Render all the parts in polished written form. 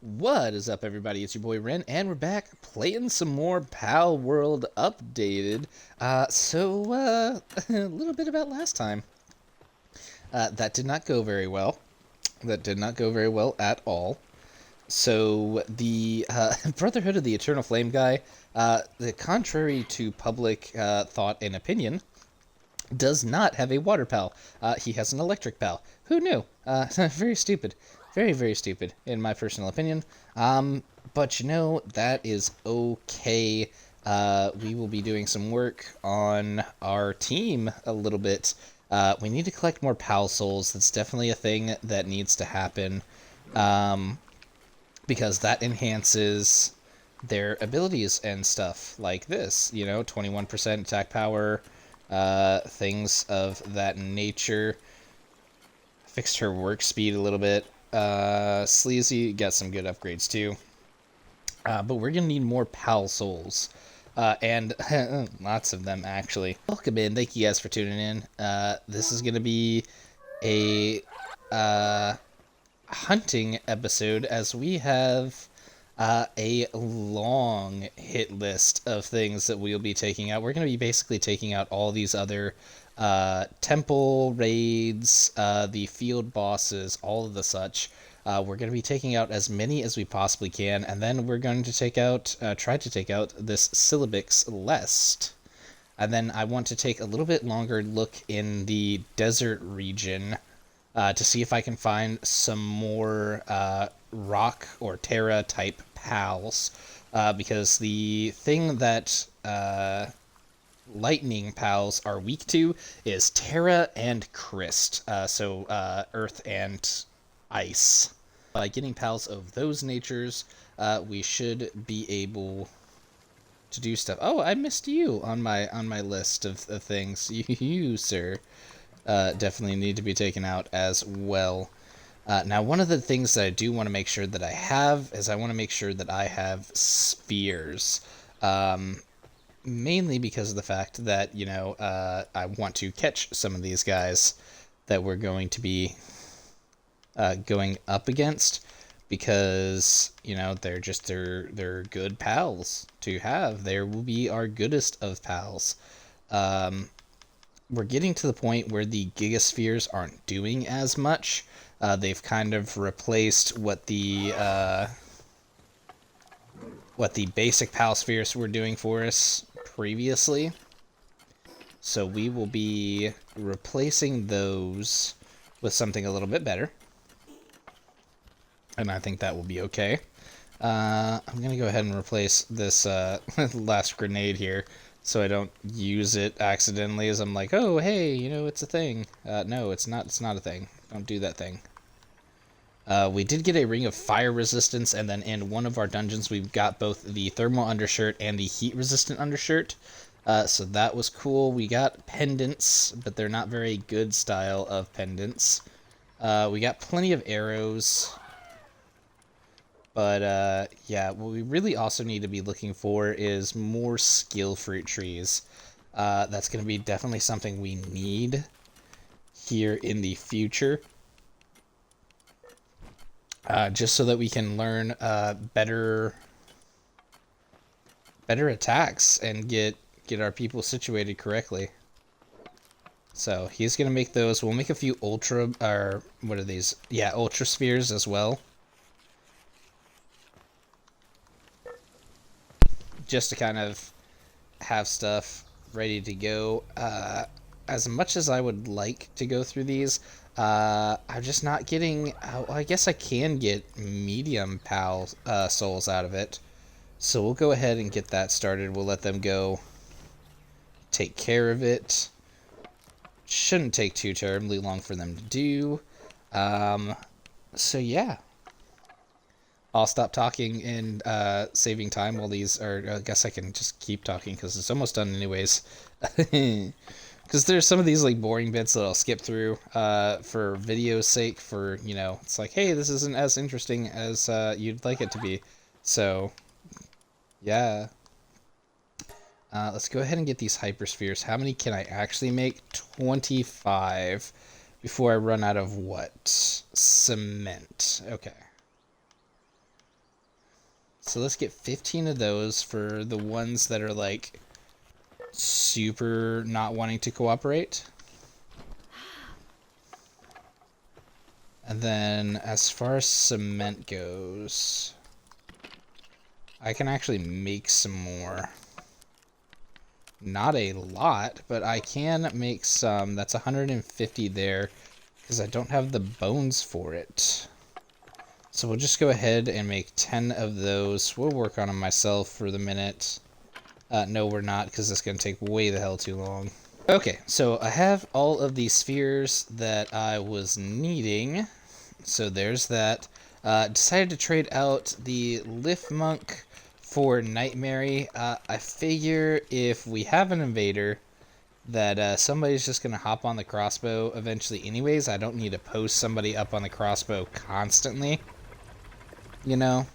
What is up, everybody? It's your boy Ren, and we're back playing some more Palworld Updated. A little bit about last time. That did not go very well. That did not go very well at all. So the Brotherhood of the Eternal Flame guy, contrary to public thought and opinion, does not have a water pal. He has an electric pal. Who knew? Very stupid. Very, very stupid, in my personal opinion. But you know, that is okay. We will be doing some work on our team a little bit. We need to collect more pal souls. That's definitely a thing that needs to happen. Because that enhances their abilities and stuff like this. You know, 21% attack power, things of that nature. Fixed her work speed a little bit. Sleazy got some good upgrades too. But we're gonna need more pal souls. And lots of them, actually. Welcome in. Thank you guys for tuning in. This is gonna be a hunting episode, as we have a long hit list of things that we'll be taking out. We're going to be basically taking out all these other temple raids, the field bosses, all of the such. We're going to be taking out as many as we possibly can, and then we're going to take out, try to take out this Syllabix Lest. And then I want to take a little bit longer look in the desert region to see if I can find some more rock or terra type pals, because the thing that lightning pals are weak to is terra and crist, so earth and ice. By getting pals of those natures, we should be able to do stuff. Oh, I missed you on my list of things. You, sir, definitely need to be taken out as well. Now, one of the things that I do want to make sure that I have is I want to make sure that I have spheres. Mainly because of the fact that, you know, I want to catch some of these guys that we're going to be going up against, because, you know, they're good pals to have. They will be our goodest of pals. We're getting to the point where the gigaspheres aren't doing as much. They've kind of replaced what the basic pal spheres were doing for us previously. So we will be replacing those with something a little bit better. And I think that will be okay. I'm going to go ahead and replace this last grenade here, so I don't use it accidentally, as I'm like, oh, hey, you know, it's a thing. No, it's not a thing. Don't do that thing. We did get a ring of fire resistance, and then in one of our dungeons we've got both the thermal undershirt and the heat resistant undershirt. So that was cool. We got pendants, but they're not very good style of pendants. We got plenty of arrows. But, yeah, what we really also need to be looking for is more skill fruit trees. That's going to be definitely something we need here in the future. Just so that we can learn better attacks and get our people situated correctly. So he's going to make those. We'll make a few ultra, or what are these? Yeah, ultra spheres as well. Just to kind of have stuff ready to go. As much as I would like to go through these, I'm just not getting... I guess I can get medium pal souls out of it. So we'll go ahead and get that started. We'll let them go take care of it. Shouldn't take too terribly long for them to do. So yeah. I'll stop talking and saving time while these are... I guess I can just keep talking because it's almost done anyways. Because there's some of these like boring bits that I'll skip through for video's sake, for, you know, it's like, hey, this isn't as interesting as you'd like it to be. So, yeah. Let's go ahead and get these hyperspheres. How many can I actually make? 25 before I run out of what? Cement. Okay. So let's get 15 of those for the ones that are like super not wanting to cooperate. And then as far as cement goes, I can actually make some more. Not a lot, but I can make some. That's 150 there because I don't have the bones for it. So we'll just go ahead and make 10 of those. We'll work on them myself for the minute. No, we're not, because it's going to take way the hell too long. Okay, so I have all of these spheres that I was needing. So there's that. Decided to trade out the Lift Monk for Nightmare. I figure if we have an invader, that somebody's just going to hop on the crossbow eventually anyways. I don't need to post somebody up on the crossbow constantly. You know?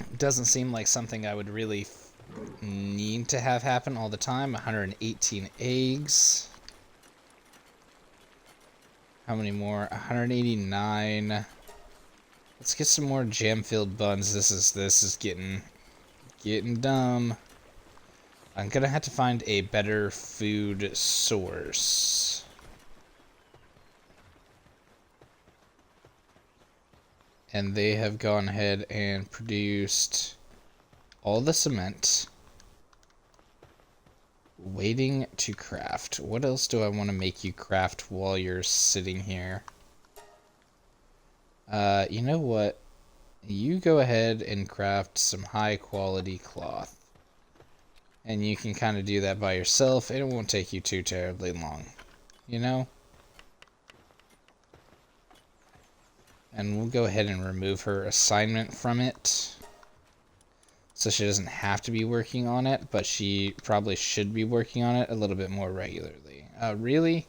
It doesn't seem like something I would really need to have happen all the time. 118 eggs. How many more? 189. Let's get some more jam-filled buns. This is getting dumb. I'm gonna have to find a better food source. And they have gone ahead and produced all the cement. Waiting to craft. What else do I want to make you craft while you're sitting here? You know what? You go ahead and craft some high quality cloth. And you can kind of do that by yourself. It won't take you too terribly long. You know? And we'll go ahead and remove her assignment from it. So she doesn't have to be working on it, but she probably should be working on it a little bit more regularly. Really?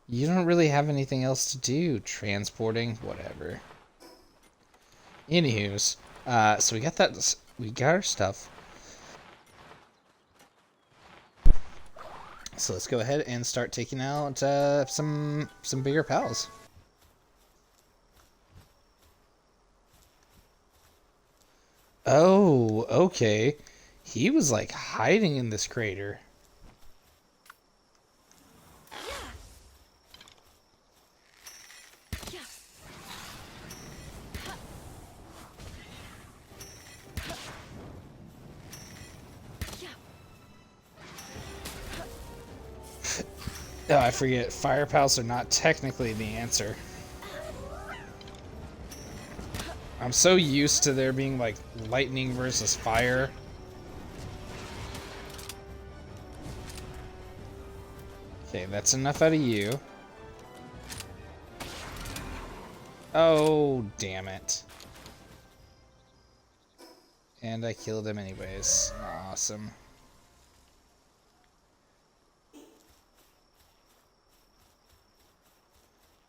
You don't really have anything else to do. Transporting, whatever. Anywho's, so we got that. We got our stuff. So let's go ahead and start taking out some bigger pals. Oh, okay. He was like hiding in this crater. Oh, I forget. Fire pals are not technically the answer. I'm so used to there being like lightning versus fire. Okay, that's enough out of you. Oh, damn it. And I killed him anyways. Awesome.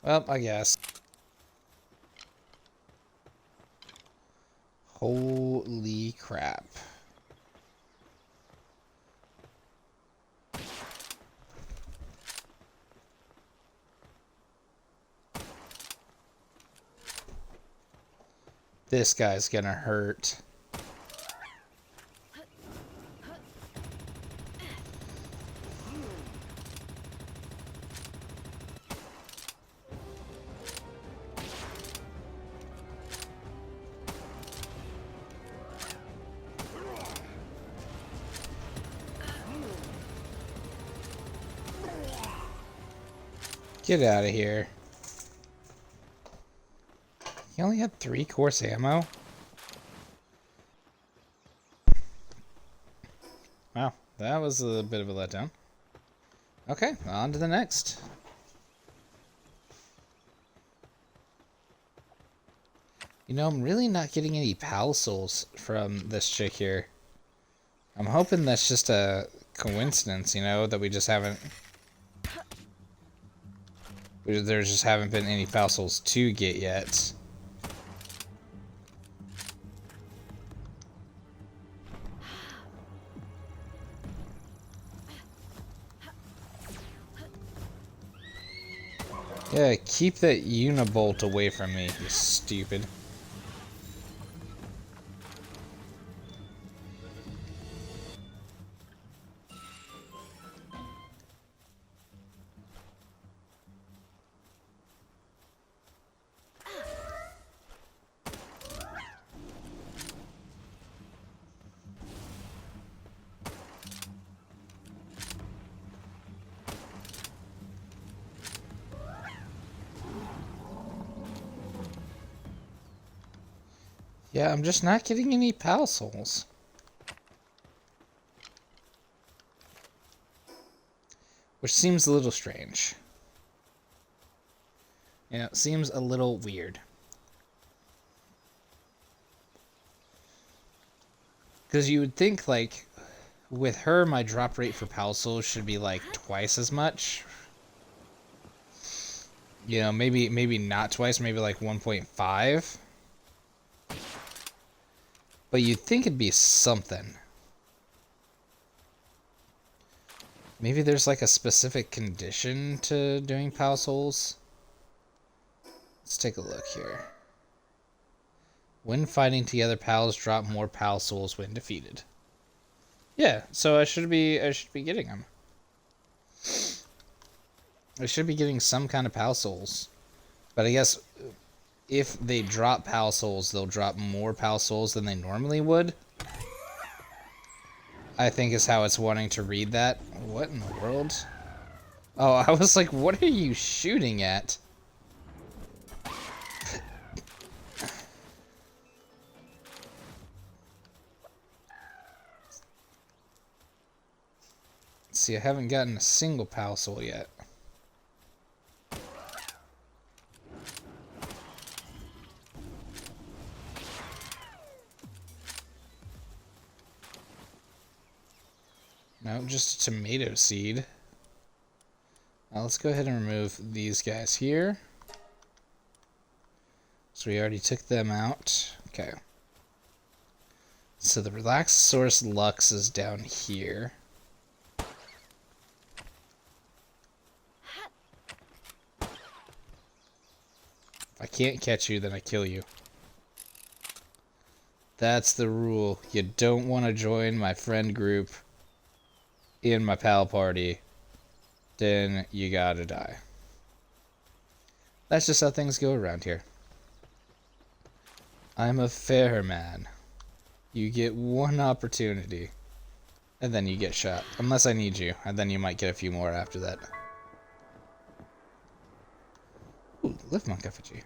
Well, I guess. Holy crap. This guy's gonna hurt. Get out of here. He only had 3 course ammo? Wow, that was a bit of a letdown. Okay, on to the next. You know, I'm really not getting any pal souls from this chick here. I'm hoping that's just a coincidence, you know, that we just haven't... There just haven't been any pal souls to get yet. Yeah, keep that Unibolt away from me, you stupid. Yeah, I'm just not getting any Pal Souls. Which seems a little strange. Yeah, it seems a little weird. Because you would think, like, with her, my drop rate for Pal Souls should be, like, twice as much. You know, maybe not twice, maybe like 1.5. But you'd think it'd be something. Maybe there's like a specific condition to doing Pal Souls. Let's take a look here. When fighting together, pals drop more Pal Souls when defeated. Yeah, so I should be getting them. I should be getting some kind of Pal Souls. But I guess if they drop Pal Souls, they'll drop more Pal Souls than they normally would. I think is how it's wanting to read that. What in the world? Oh, I was like, what are you shooting at? See, I haven't gotten a single Pal Soul yet. No, just a tomato seed. Now let's go ahead and remove these guys here. So we already took them out. Okay. So the Relaxosaurus Lux is down here. If I can't catch you, then I kill you. That's the rule. You don't want to join my friend group in my pal party, then you gotta die. That's just how things go around here. I'm a fair man. You get one opportunity, and then you get shot. Unless I need you, and then you might get a few more after that. Ooh, lift monk effigy.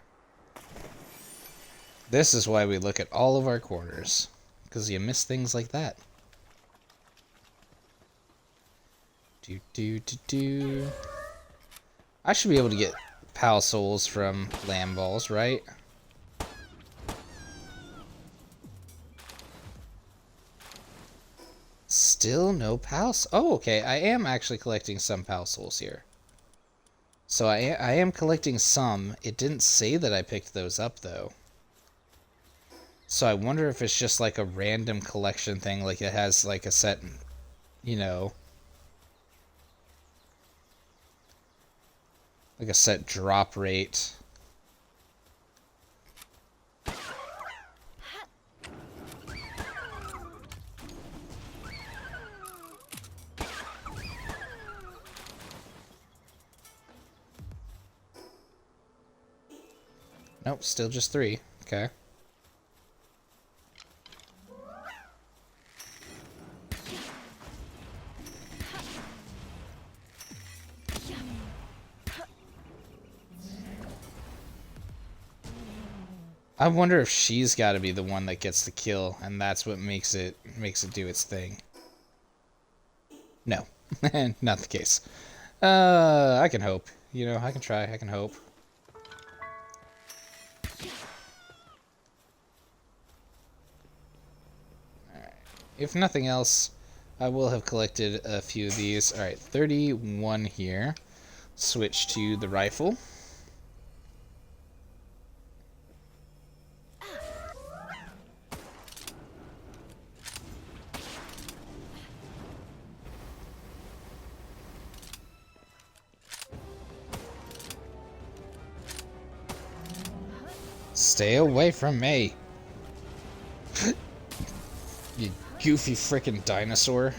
This is why we look at all of our corners, because you miss things like that. I should be able to get Pal Souls from Lamb Balls, right? Still no Pal Souls. Oh, okay. I am actually collecting some Pal Souls here. So I am collecting some. It didn't say that I picked those up, though. So I wonder if it's just like a random collection thing, like it has like a set, you know, like a set drop rate. Nope, still just 3. Okay. I wonder if she's got to be the one that gets the kill, and that's what makes it do its thing. No, not the case. I can hope. You know, I can try. I can hope. Alright. If nothing else, I will have collected a few of these. Alright, 31 here. Switch to the rifle. Stay away from me. You goofy frickin' dinosaur.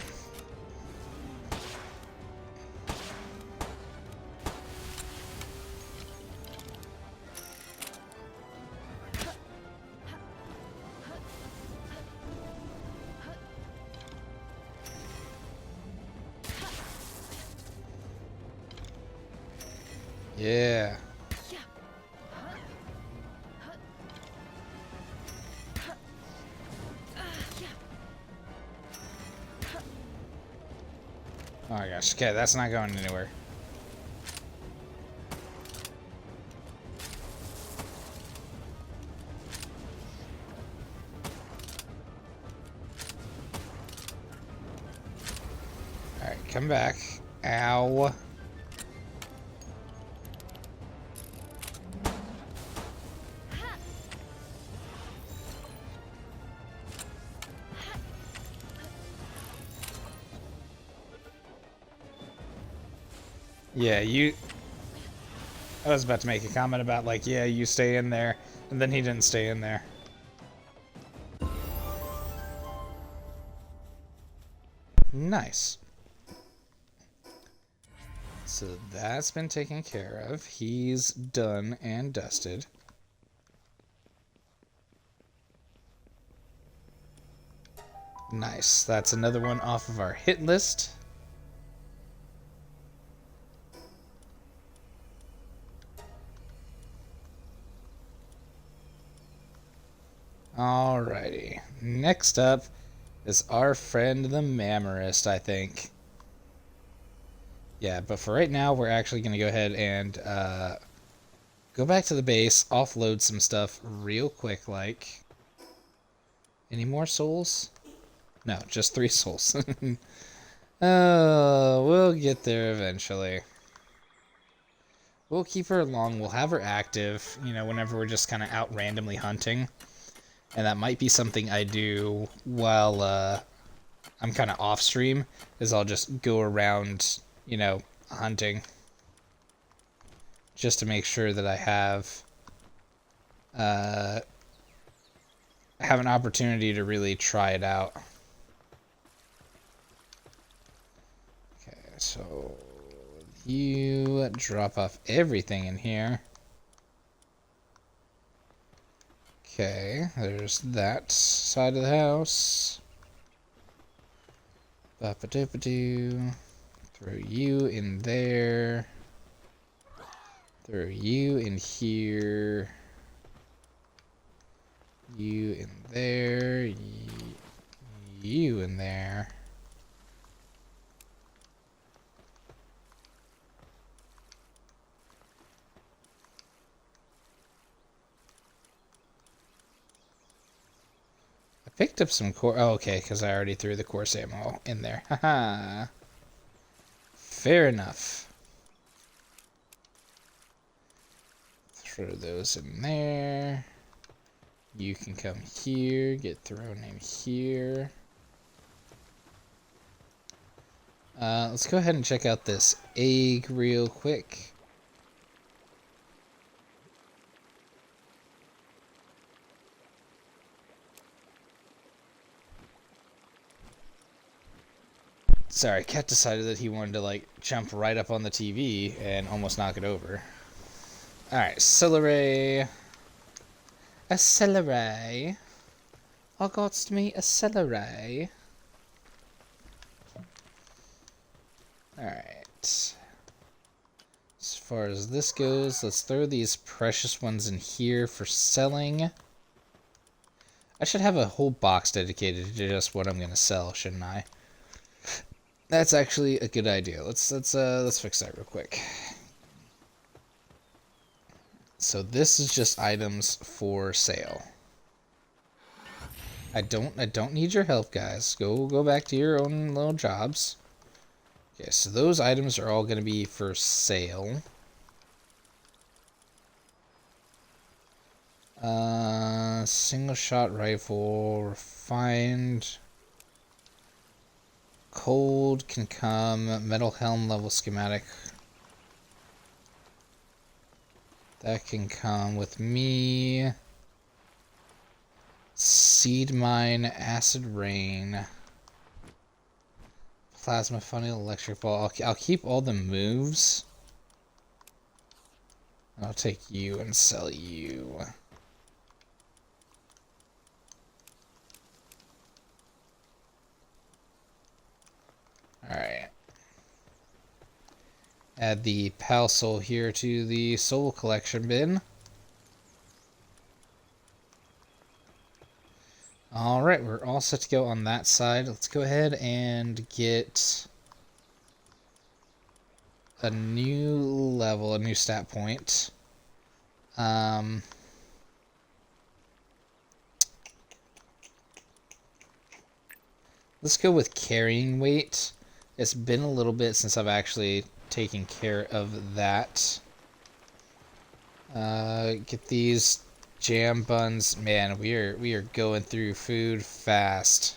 Yeah. Oh my gosh, okay, that's not going anywhere. Alright, come back. Ow. Yeah, I was about to make a comment about, like, yeah, you stay in there, and then he didn't stay in there. Nice. So that's been taken care of. He's done and dusted. Nice. That's another one off of our hit list. Alrighty. Next up is our friend the Mammarist, I think. Yeah, but for right now, we're actually going to go ahead and go back to the base, offload some stuff real quick, like... Any more souls? No, just 3 souls. Oh, we'll get there eventually. We'll keep her along, we'll have her active, you know, whenever we're just kind of out randomly hunting. And that might be something I do while I'm kind of off stream, is I'll just go around, you know, hunting. Just to make sure that I have an opportunity to really try it out. Okay, so you drop off everything in here. Okay, there's that side of the house. Ba-ba-doo-ba-doo. Throw you in there. Throw you in here. You in there. You in there. Picked up some core. Oh, okay, because I already threw the course ammo in there. Haha. Fair enough. Throw those in there. You can come here, get thrown in here. Let's go ahead and check out this egg real quick. Sorry, Cat decided that he wanted to, like, jump right up on the TV and almost knock it over. Alright, celery. A celery. Oh, God's me, a celery. Alright. As far as this goes, let's throw these precious ones in here for selling. I should have a whole box dedicated to just what I'm going to sell, shouldn't I? That's actually a good idea. Let's fix that real quick. So this is just items for sale. I don't need your help, guys. Go back to your own little jobs. Okay, so those items are all going to be for sale. Single shot rifle, refined. Cold can come, metal helm level schematic. That can come with me. Seed mine, acid rain, plasma funnel, electric ball. I'll keep all the moves. I'll take you and sell you. Alright. Add the Pal Soul here to the soul collection bin. Alright, we're all set to go on that side. Let's go ahead and get a new level, a new stat point. Let's go with carrying weight. It's been a little bit since I've actually taken care of that. Get these jam buns. Man, we are going through food fast.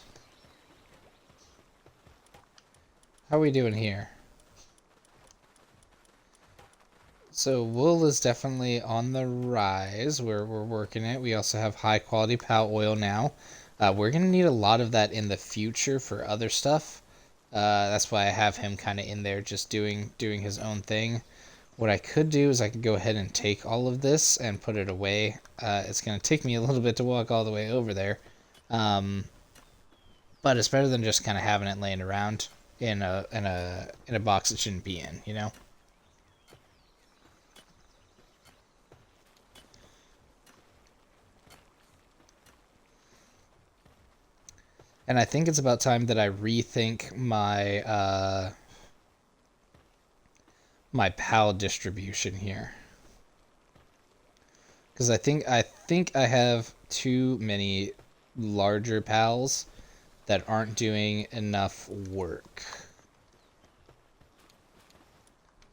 How are we doing here? So wool is definitely on the rise. We're working it. We also have high quality pal oil now. We're gonna need a lot of that in the future for other stuff. That's why I have him kind of in there just doing his own thing. What I could do is I could go ahead and take all of this and put it away. It's gonna take me a little bit to walk all the way over there. But it's better than just kind of having it laying around in a box it shouldn't be in, you know? And I think it's about time that I rethink my my PAL distribution here. Because I think I have too many larger PALs that aren't doing enough work.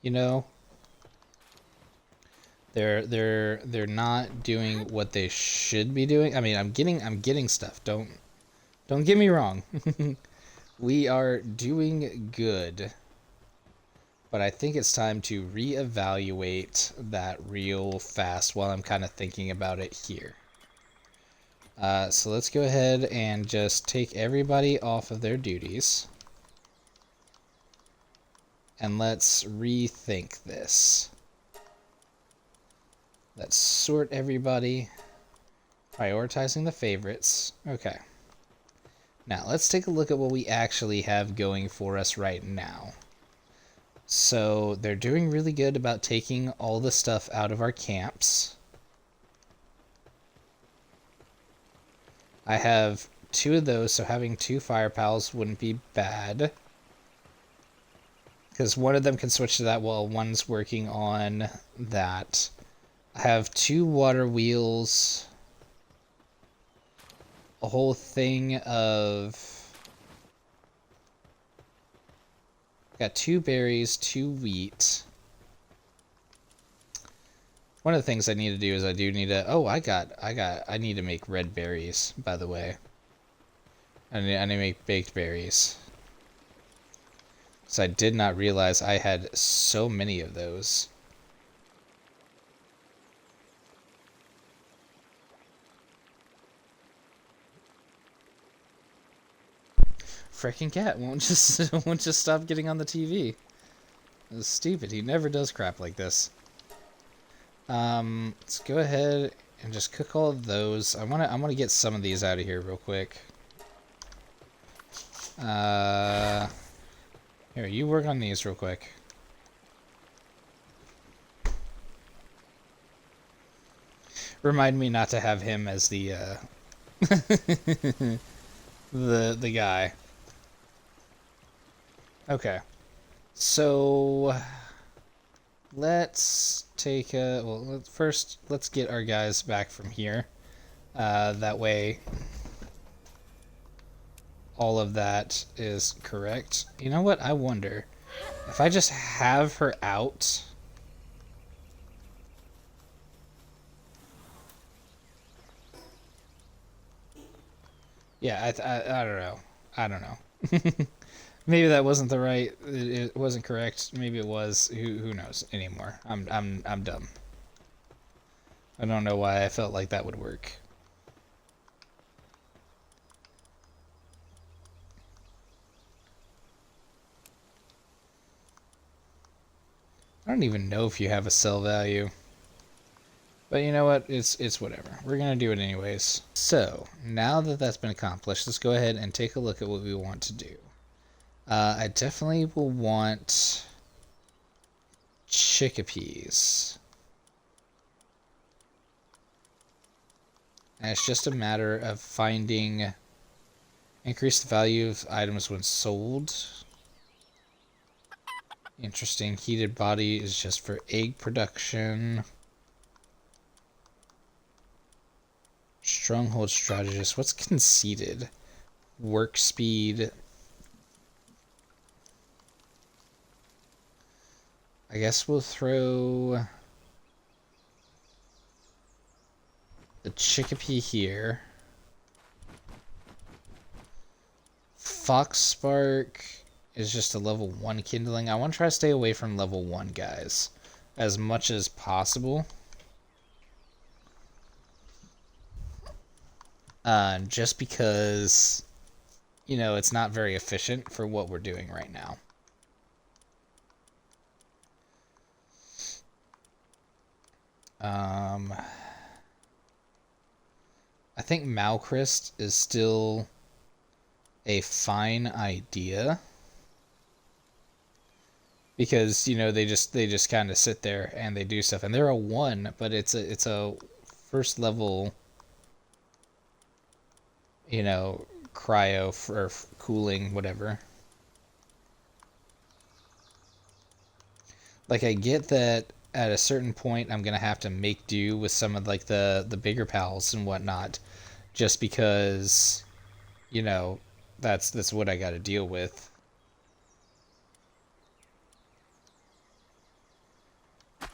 You know? They're not doing what they should be doing. I mean, I'm getting stuff. Don't get me wrong. We are doing good. But I think it's time to reevaluate that real fast while I'm kind of thinking about it here. So let's go ahead and just take everybody off of their duties. And let's rethink this. Let's sort everybody. Prioritizing the favorites. Okay. Now, let's take a look at what we actually have going for us right now. So, they're doing really good about taking all the stuff out of our camps. I have 2 of those, so having 2 fire pals wouldn't be bad. Because one of them can switch to that while one's working on that. I have 2 water wheels. A whole thing of... Got 2 berries, 2 wheat. One of the things I need to do is I do need to... Oh, I need to make red berries, by the way. I need to make baked berries. So I did not realize I had so many of those. Frickin' cat won't just stop getting on the TV. It's stupid. He never does crap like this. Let's go ahead and just cook all of those. I wanna get some of these out of here real quick. Here, you work on these real quick. Remind me not to have him as the the guy. Okay. So let's take a first let's get our guys back from here. That way all of that is correct. You know what? I wonder if I just have her out. Yeah, I don't know. I don't know. Maybe that wasn't the right. It wasn't correct. Maybe it was. Who knows anymore? I'm dumb. I don't know why I felt like that would work. I don't even know if you have a sell value. But you know what? It's whatever. We're going to do it anyways. So, now that that's been accomplished, let's go ahead and take a look at what we want to do. I definitely will want chickpeas. And it's just a matter of finding... Increase the value of items when sold. Interesting. Heated body is just for egg production. Stronghold strategist. What's conceited? Work speed. I guess we'll throw the chickpea here. Fox Spark is just a level 1 kindling. I want to try to stay away from level 1 guys as much as possible. Just because, you know, it's not very efficient for what we're doing right now. I think Malchrist is still a fine idea. Because, you know, they just kind of sit there and they do stuff. And they're a 1, but it's a first level, you know, cryo for cooling, whatever. Like, I get that at a certain point I'm gonna have to make do with some of like the bigger pals and whatnot, just because, you know, that's what I got to deal with.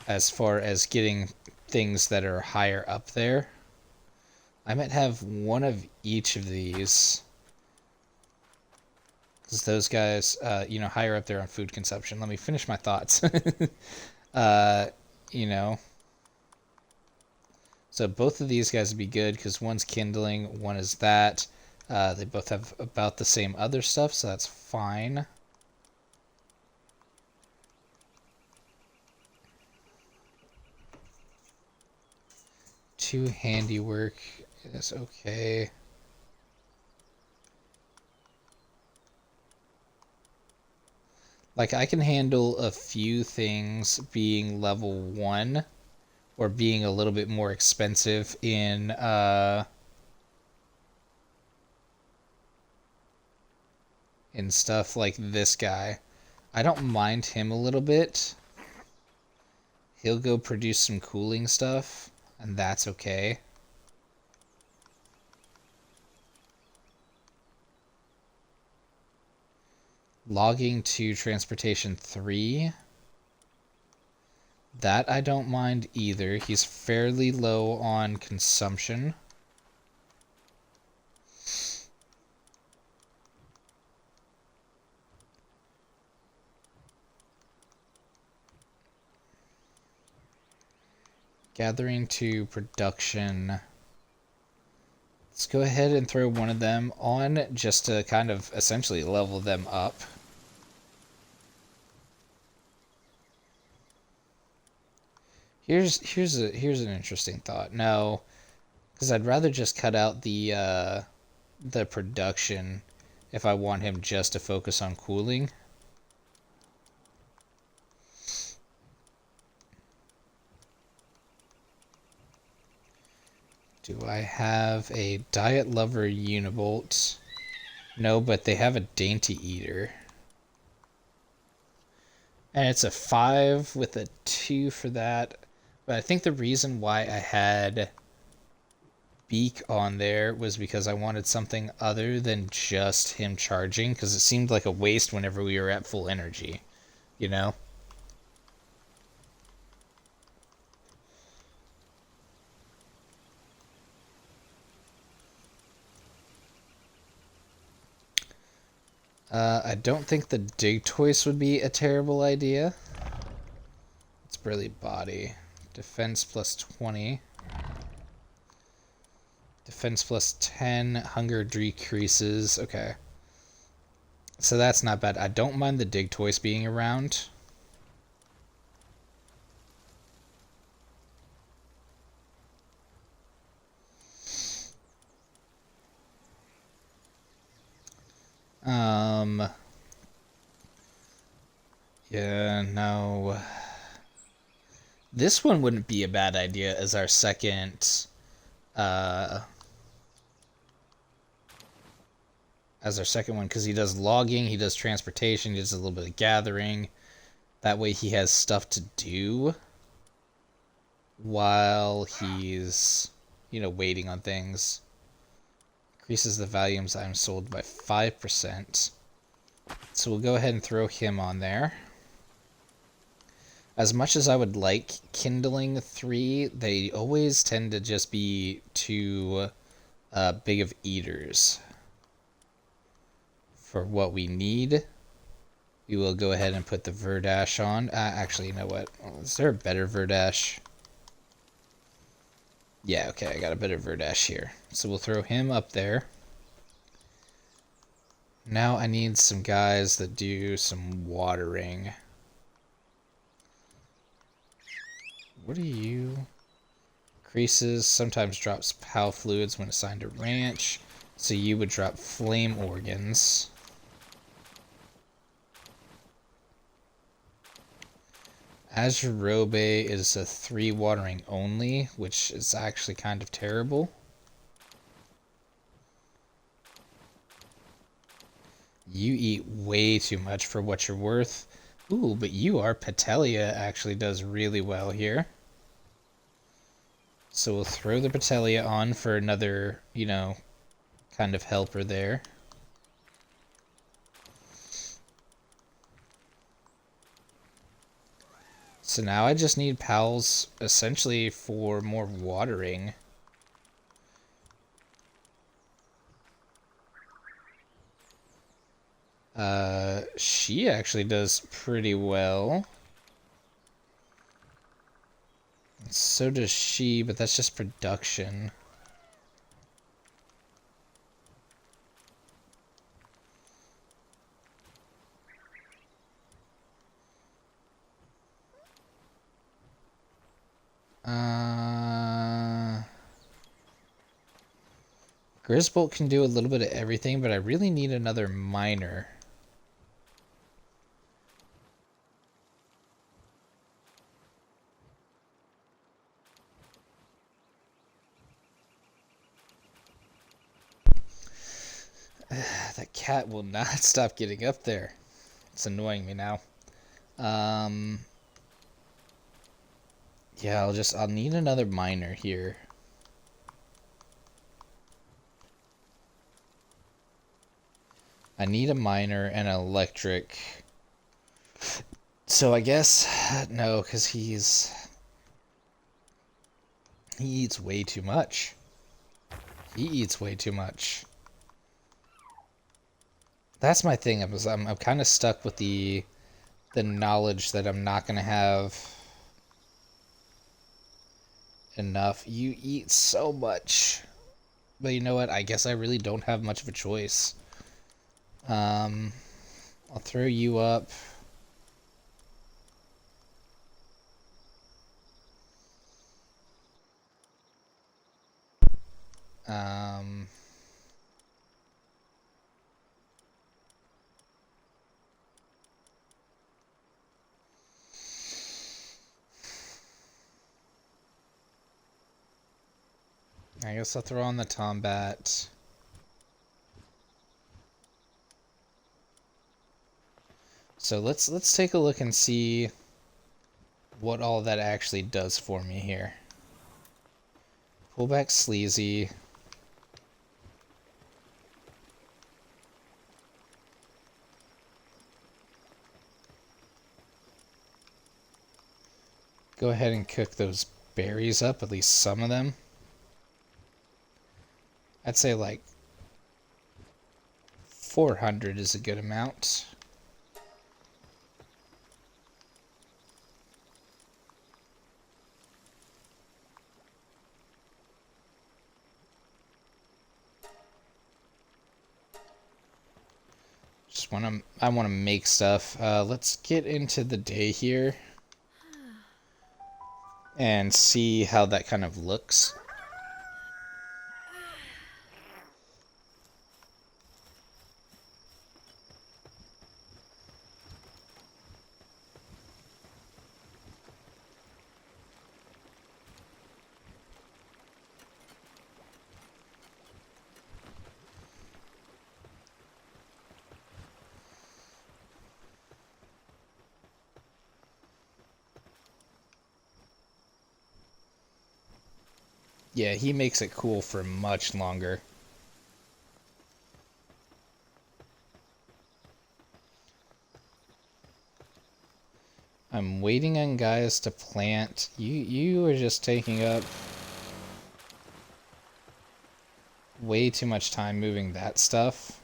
As far as getting things that are higher up there, I might have one of each of these. Because those guys, you know, higher up there on food consumption. Let me finish my thoughts. You know. So both of these guys would be good because one's kindling, one is that. They both have about the same other stuff, so that's fine. Two handiwork is okay. Like, I can handle a few things being level 1 or being a little bit more expensive in stuff like this guy. I don't mind him a little bit. He'll go produce some cooling stuff, and that's okay. Logging to transportation 3. That I don't mind either. He's fairly low on consumption. Gathering to production. Let's go ahead and throw one of them on just to kind of essentially level them up. Here's an interesting thought. No, because I'd rather just cut out the production if I want him just to focus on cooling. Do I have a Diet Lover Unibolt? No, but they have a Dainty Eater. And it's a 5 with a 2 for that. But I think the reason why I had Beak on there was because I wanted something other than just him charging, because it seemed like a waste whenever we were at full energy, you know? I don't think the Dig Toys would be a terrible idea. It's Brilliant Body. Defense plus 20. Defense plus 10. Hunger decreases. Okay. So that's not bad. I don't mind the Dig Toys being around. Yeah, no. This one wouldn't be a bad idea as our second, uh, one, because he does logging, he does transportation, he does a little bit of gathering. That way he has stuff to do while he's, waiting on things. Increases the volumes I'm sold by 5%. So we'll go ahead and throw him on there. As much as I would like kindling 3, they always tend to just be too big of eaters for what we need. We will go ahead and put the Verdash on. Actually, you know what? Is there a better Verdash? Yeah, okay, I got a better Verdash here. So we'll throw him up there. Now I need some guys that do some watering. What are you? Increases, sometimes drops POW fluids when assigned to ranch. So you would drop flame organs. Azure Robe is a 3 watering only, which is actually kind of terrible. You eat way too much for what you're worth. Ooh, but you are Patelia actually does really well here. So we'll throw the Patelia on for another, kind of helper there. So now I just need pals essentially for more watering. She actually does pretty well. So does she, but that's just production. Grisbolt can do a little bit of everything, but I really need another miner. That cat will not stop getting up there. It's annoying me now. Yeah, I'll need another miner here. I need a miner and an electric. So I guess, no, because he eats way too much. He eats way too much. That's my thing. I'm kind of stuck with the knowledge that I'm not going to have enough. You eat so much. But you know what? I guess I really don't have much of a choice. I'll throw you up. I guess I'll throw on the Tombat. So let's take a look and see what all that actually does for me here. Pull back Sleazy. Go ahead and cook those berries up, at least some of them. I'd say like 400 is a good amount. I want to make stuff. Let's get into the day here and see how that kind of looks. Yeah, he makes it cool for much longer. I'm waiting on guys to plant. You are just taking up way too much time moving that stuff.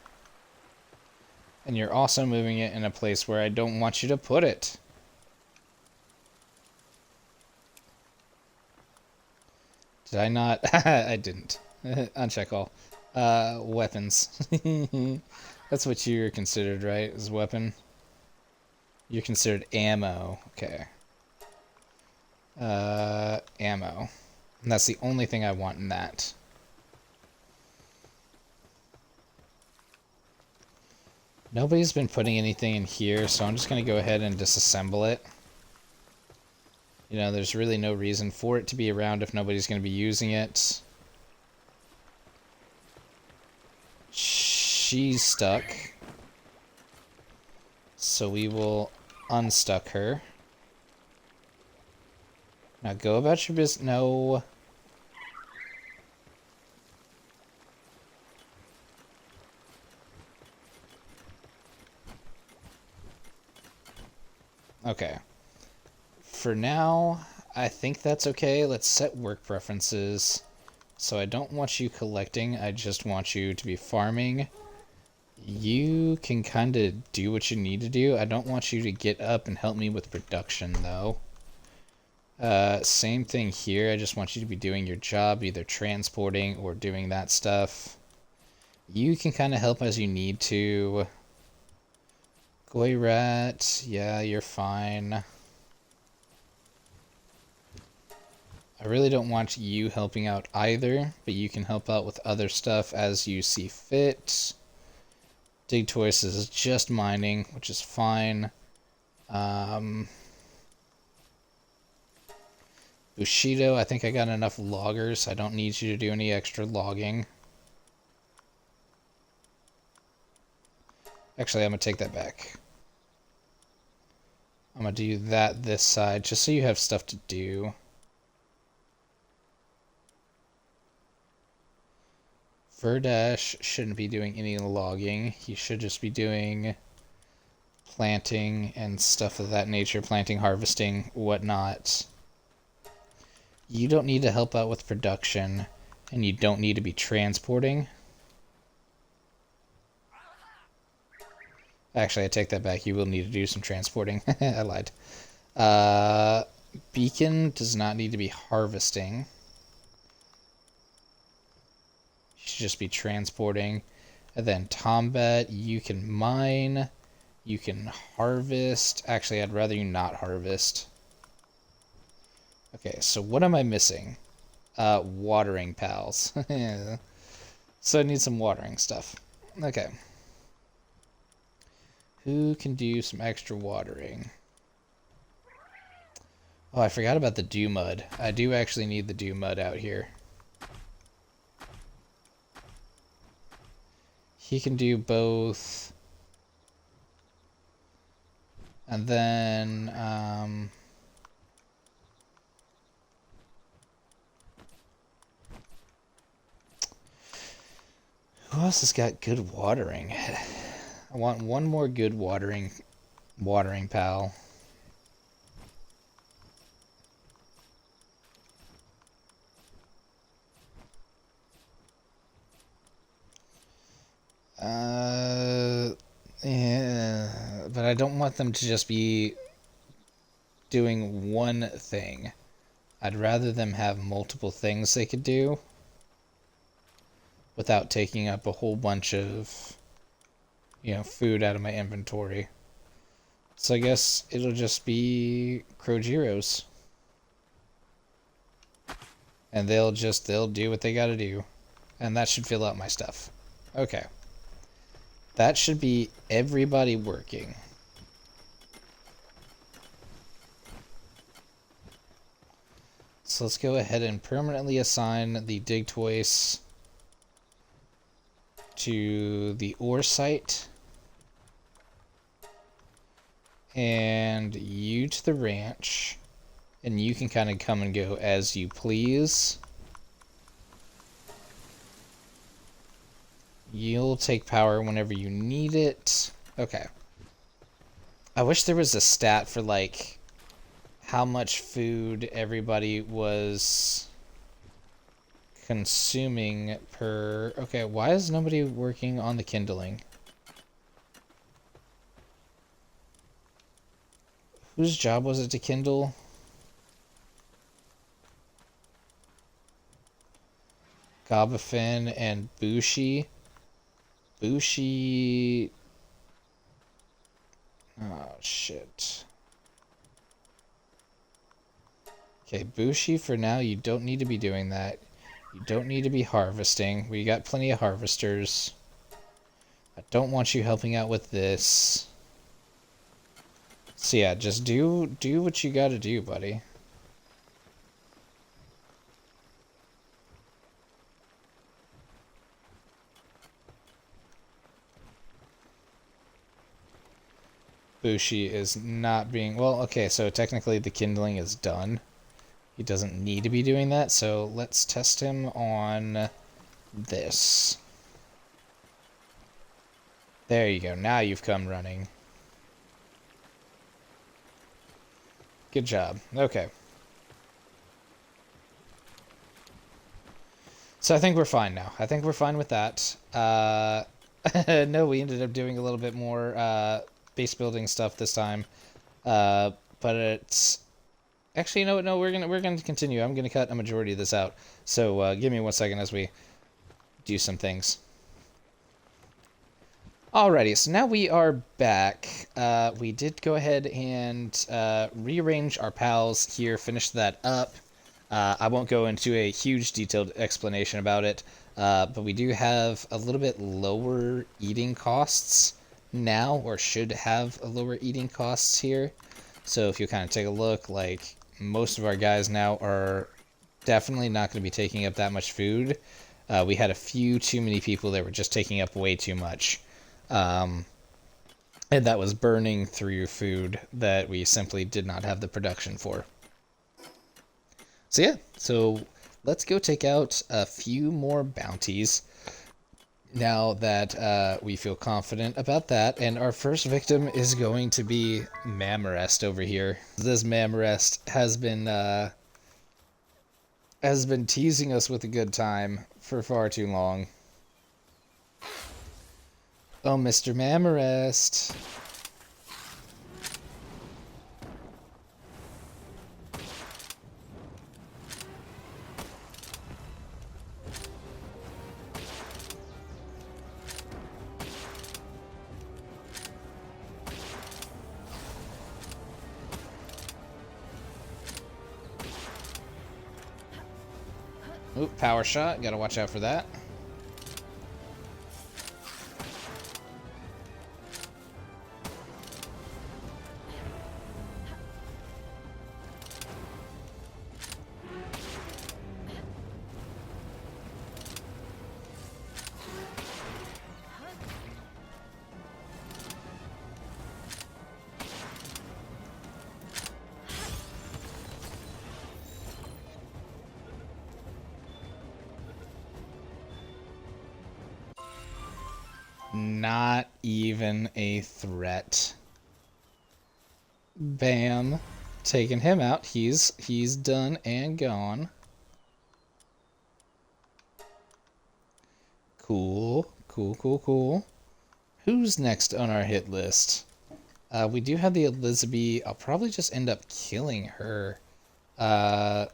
And you're also moving it in a place where I don't want you to put it. Did I not? I didn't. Uncheck all. Weapons. That's what you're considered, right? As a weapon? You're considered ammo. Okay. Ammo. And that's the only thing I want in that. Nobody's been putting anything in here, so I'm just going to go ahead and disassemble it. You know, there's really no reason for it to be around if nobody's going to be using it. She's stuck. So we will unstuck her. Now go about your business. No. Okay. For now, I think that's okay. Let's set work preferences. So I don't want you collecting, I just want you to be farming. You can kind of do what you need to do. I don't want you to get up and help me with production, though. Same thing here. I just want you to be doing your job, either transporting or doing that stuff. You can kind of help as you need to. Goy Rat, yeah, you're fine. I really don't want you helping out either, but you can help out with other stuff as you see fit. Dig Toys is just mining, which is fine. Bushido, I think I got enough loggers. I don't need you to do any extra logging. Actually, I'm going to take that back. I'm going to do that this side, just so you have stuff to do. Verdash shouldn't be doing any logging. He should just be doing planting and stuff of that nature. Planting, harvesting, whatnot. You don't need to help out with production, and you don't need to be transporting. Actually, I take that back. You will need to do some transporting. I lied. Beacon does not need to be harvesting. You should just be transporting. And then Tombat, you can mine. You can harvest. Actually, I'd rather you not harvest. Okay, so what am I missing? Watering pals. So I need some watering stuff. Okay. Who can do some extra watering? Oh, I forgot about the dew mud. I do actually need the dew mud out here. He can do both. And then, who else has got good watering? I want one more good watering pal. Yeah, but I don't want them to just be doing one thing. I'd rather them have multiple things they could do without taking up a whole bunch of, you know, food out of my inventory. So I guess it'll just be Krojiros. And they'll do what they gotta do. And that should fill out my stuff. Okay. That should be everybody working. So let's go ahead and permanently assign the dig toys to the ore site. And you to the ranch. And you can kind of come and go as you please. You'll take power whenever you need it. Okay. I wish there was a stat for, like, how much food everybody was consuming per... Okay, why is nobody working on the kindling? Whose job was it to kindle? Gobafin and Bushi. Bushi... Oh, shit. Okay, Bushi, for now, you don't need to be doing that. You don't need to be harvesting. We got plenty of harvesters. I don't want you helping out with this. So yeah, just do what you gotta do, buddy. Bushi is not being... Well, okay, so technically the kindling is done. He doesn't need to be doing that, so let's test him on this. There you go, now you've come running. Good job. Okay. So I think we're fine now. I think we're fine with that. No, we ended up doing a little bit more base building stuff this time. But it's... Actually, you know what? No, we're gonna continue. I'm gonna cut a majority of this out. So give me 1 second as we do some things. Alrighty, so now we are back. We did go ahead and rearrange our pals here, finish that up. I won't go into a huge detailed explanation about it, but we do have a little bit lower eating costs now, or should have a lower eating costs here. So if you kind of take a look, like, most of our guys now are definitely not going to be taking up that much food. We had a few too many people that were just taking up way too much. And that was burning through food that we simply did not have the production for. So yeah, so let's go take out a few more bounties now that we feel confident about that. And our first victim is going to be Mammorest over here. This Mammorest has been teasing us with a good time for far too long. Oh, Mr. Mammorest. Ooh, power shot. Gotta watch out for that. Not even a threat. Bam. Taking him out. He's done and gone. Cool. Cool, cool, cool. Who's next on our hit list? We do have the Elizabeth. I'll probably just end up killing her. Not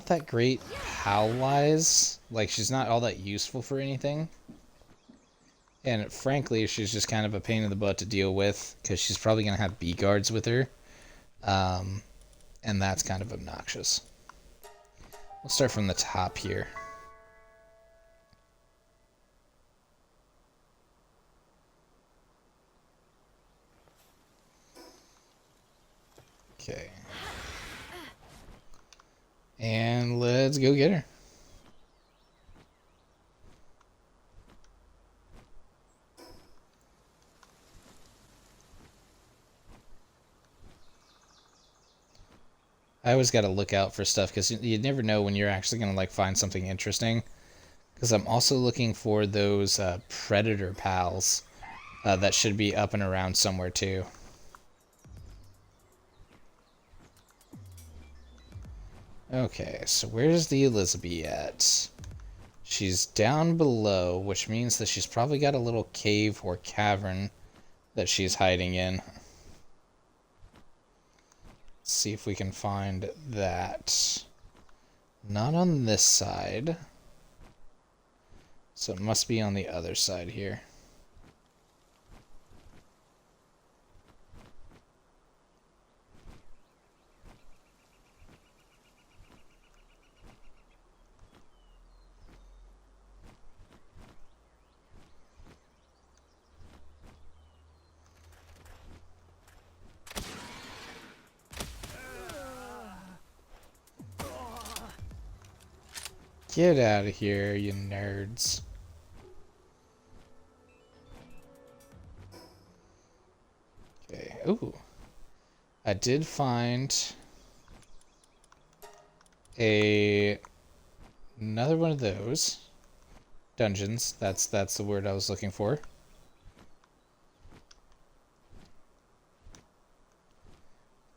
that great PAL-wise. Like, she's not all that useful for anything. And frankly, she's just kind of a pain in the butt to deal with, because she's probably going to have B-guards with her. And that's kind of obnoxious. We'll start from the top here. Okay. And let's go get her. I always got to look out for stuff, because you never know when you're actually going to, like, find something interesting. Because I'm also looking for those predator pals that should be up and around somewhere too. Okay, so where's the Elizabeth at? She's down below, which means that she's probably got a little cave or cavern that she's hiding in. Let's see if we can find that. Not on this side. So it must be on the other side here. Get out of here, you nerds. Okay, ooh. I did find another one of those dungeons. That's the word I was looking for.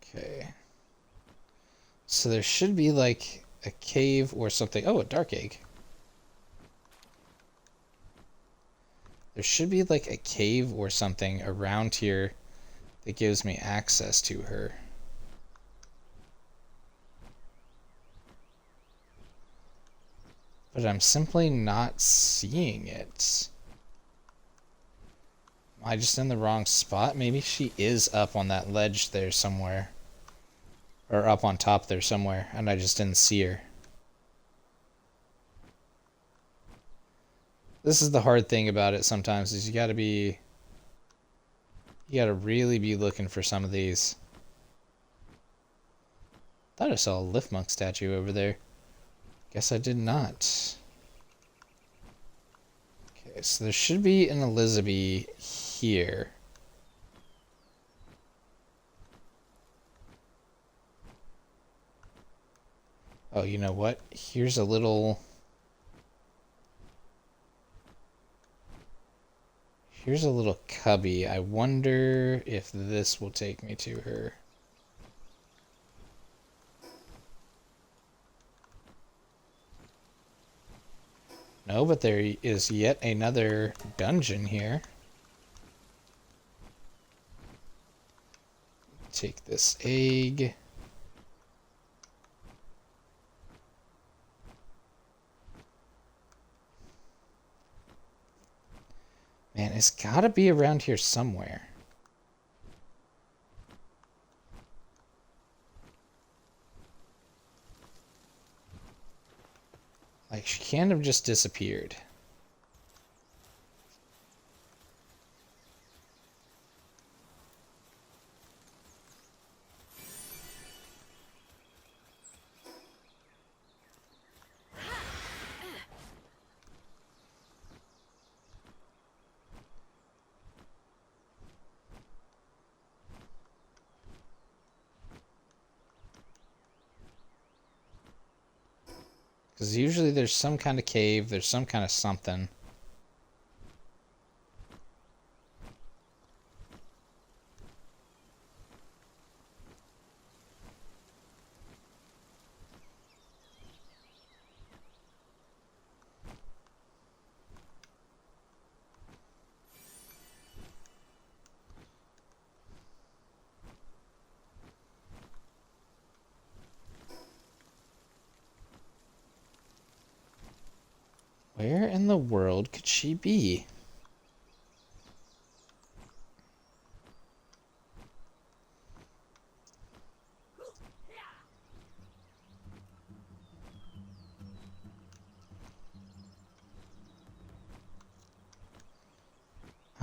Okay. So there should be like a cave or something. Oh, a dark egg. There should be like a cave or something around here that gives me access to her. But I'm simply not seeing it. Am I just in the wrong spot? Maybe she is up on that ledge there somewhere. Or up on top there somewhere, and I just didn't see her. This is the hard thing about it sometimes, is you gotta really be looking for some of these. Thought I saw a lift monk statue over there. Guess I did not. Okay, so there should be an Elizabeth here. Oh, you know what? Here's a little cubby. I wonder if this will take me to her. No, but there is yet another dungeon here. Take this egg. Man, it's gotta be around here somewhere. Like, she can't have just disappeared. Because usually there's some kind of cave, there's some kind of something. Where in the world could she be?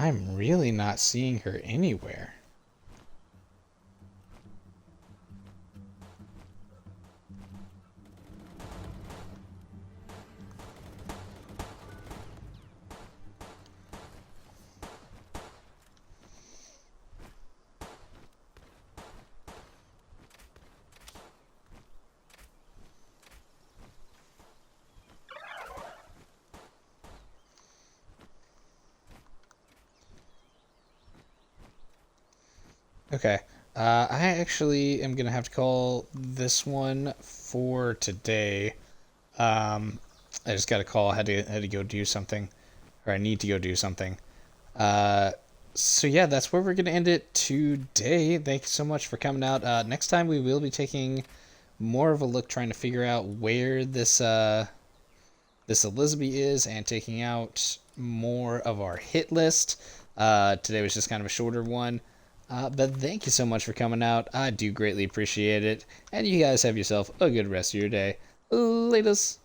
I'm really not seeing her anywhere. Okay. I actually am gonna have to call this one for today. Um, I just got a call. I had to go do something, or I need to go do something. Uh, so yeah, that's where we're gonna end it today. Thank you so much for coming out. Next time we will be taking more of a look, trying to figure out where this Elizabeth is, and taking out more of our hit list. Today was just kind of a shorter one. But thank you so much for coming out. I do greatly appreciate it. And you guys have yourself a good rest of your day. Latest.